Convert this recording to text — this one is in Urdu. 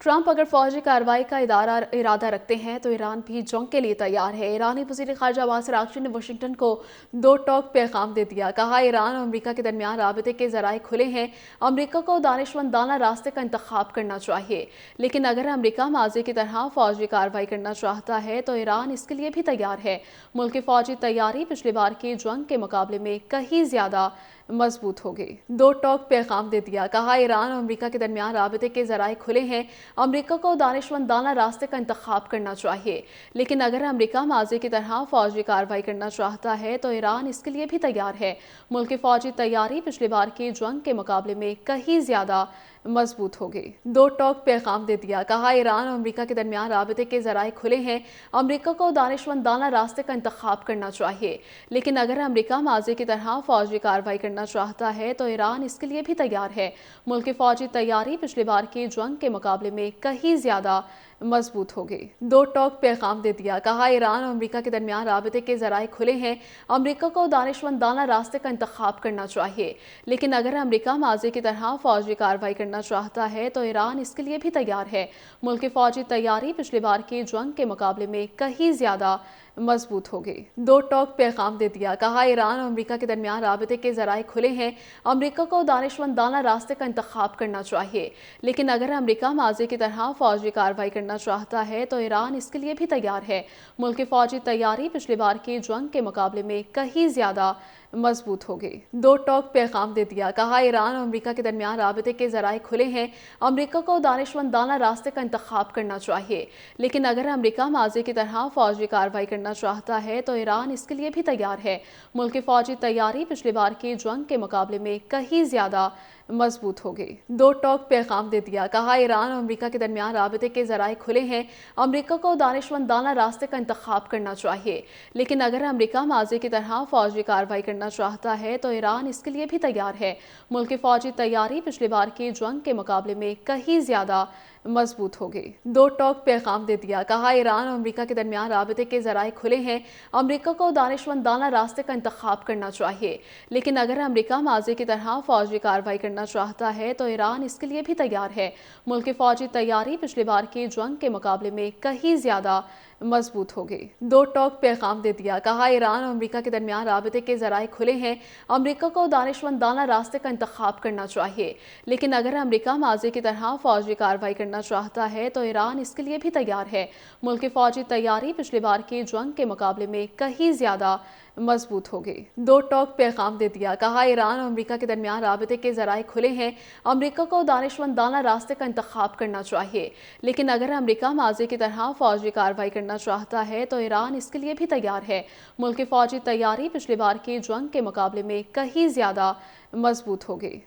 ٹرمپ اگر فوجی کارروائی کا ارادہ رکھتے ہیں تو ایران بھی جنگ کے لیے تیار ہے۔ ایرانی وزیر خارجہ عباس اراغچی نے واشنگٹن کو دو ٹوک پیغام دے دیا۔ کہا، ایران اور امریکہ کے درمیان رابطے کے ذرائع کھلے ہیں۔ امریکہ کو دانشمندانہ راستے کا انتخاب کرنا چاہیے، لیکن اگر امریکہ ماضی کی طرح فوجی کارروائی کرنا چاہتا ہے تو ایران اس کے لیے بھی تیار ہے۔ ملک کی فوجی تیاری پچھلی بار کی جنگ کے مقابلے میں کہیں زیادہ مضبوط ہوگی۔ دو ٹوک پیغام دے دیا۔ کہا، ایران اور امریکہ کے درمیان رابطے کے ذرائع کھلے ہیں۔ امریکہ کو دانشمندانہ راستے کا انتخاب کرنا چاہیے، لیکن اگر امریکہ ماضی کی طرح فوجی کارروائی کرنا چاہتا ہے تو ایران اس کے لیے بھی تیار ہے۔ ملک کی فوجی تیاری پچھلی بار کی جنگ کے مقابلے میں کہیں زیادہ مضبوط ہوگی۔ دو ٹوک پیغام دے دیا۔ کہا، ایران اور امریکہ کے درمیان رابطے کے ذرائع کھلے ہیں۔ امریکہ کو دانشمندانہ راستے کا انتخاب کرنا چاہیے، لیکن اگر امریکہ ماضی کی طرح فوجی کارروائی کرنا چاہتا ہے تو ایران اس کے لیے بھی تیار ہے۔ ملک کی فوجی تیاری پچھلی بار کی جنگ کے مقابلے میں کہیں زیادہ مضبوط ہوگی۔ دو ٹوک پیغام دے دیا۔ کہا، ایران اور امریکہ کے درمیان رابطے کے ذرائع کھلے ہیں۔ امریکہ کو دانشمندانہ راستے کا انتخاب کرنا چاہیے، لیکن اگر امریکہ ماضی کی طرح فوجی کارروائی کرنا چاہتا ہے تو ایران اس کے لیے بھی تیار ہے۔ ملک کی فوجی تیاری پچھلی بار کی جنگ کے مقابلے میں کہیں زیادہ مضبوط ہوگی۔ دو ٹوک پیغام دے دیا۔ کہا، ایران اور امریکہ کے درمیان رابطے کے ذرائع کھلے ہیں۔ امریکہ کو دانشمندانہ راستے کا انتخاب کرنا چاہیے، لیکن اگر امریکہ ماضی کی طرح فوجی کارروائی کرنا چاہتا ہے تو ایران اس کے لیے بھی تیار ہے۔ ملک کی فوجی تیاری پچھلی بار کی جنگ کے مقابلے میں کہیں زیادہ مضبوط ہوگی۔ دو ٹوک پیغام دے دیا۔ کہا، ایران اور امریکہ کے درمیان رابطے کے ذرائع کھلے ہیں۔ امریکہ کو دانشمندانہ راستے کا انتخاب کرنا چاہیے، لیکن اگر امریکہ ماضی کی طرح فوجی کارروائی کرنا چاہتا ہے تو ایران اس کے لیے بھی تیار ہے۔ ملک کی فوجی تیاری پچھلی بار کی جنگ کے مقابلے میں کہیں زیادہ مضبوط ہوگی۔ دو ٹوک پیغام دے دیا۔ کہا، ایران اور امریکہ کے درمیان رابطے کے ذرائع کھلے ہیں۔ امریکہ کو دانشمندانہ راستے کا انتخاب کرنا چاہیے، لیکن اگر امریکہ ماضی کی طرح فوجی کارروائی کرنا چاہتا ہے تو ایران اس کے لیے بھی تیار ہے۔ ملک کی فوجی تیاری پچھلی بار کی جنگ کے مقابلے میں کہیں زیادہ مضبوط ہوگی۔ دو ٹوک پیغام دے دیا۔ کہا، ایران اور امریکہ کے درمیان رابطے کے ذرائع کھلے ہیں۔ امریکہ کو دانشمندانہ راستے کا انتخاب کرنا چاہیے، لیکن اگر امریکہ ماضی کی طرح فوجی کارروائی کرنا چاہتا ہے تو ایران اس کے لیے بھی تیار ہے۔ ملک کی فوجی تیاری پچھلی بار کی جنگ کے مقابلے میں کہیں زیادہ مضبوط ہوگی۔ دو ٹوک پیغام دے دیا۔ کہا، ایران اور امریکہ کے درمیان رابطے کے ذرائع کھلے ہیں۔ امریکہ کو دانشمندانہ راستے کا انتخاب کرنا چاہیے، لیکن اگر امریکہ ماضی کی طرح فوجی کارروائی کرنا چاہتا ہے تو ایران اس کے لیے بھی تیار ہے۔ ملک کی فوجی تیاری پچھلی بار کی جنگ کے مقابلے میں کہیں زیادہ مضبوط ہوگی۔ دو ٹوک پیغام دے دیا۔ کہا، ایران اور امریکہ کے درمیان رابطے کے ذرائع کھلے ہیں۔ امریکہ کو دانشمندانہ راستے کا انتخاب کرنا چاہیے، لیکن اگر امریکہ ماضی کی طرح فوجی کارروائی کرنا چاہتا ہے تو ایران اس کے لیے بھی تیار ہے۔ ملک کی فوجی تیاری پچھلی بار کی جنگ کے مقابلے میں کہیں زیادہ مضبوط ہوگی۔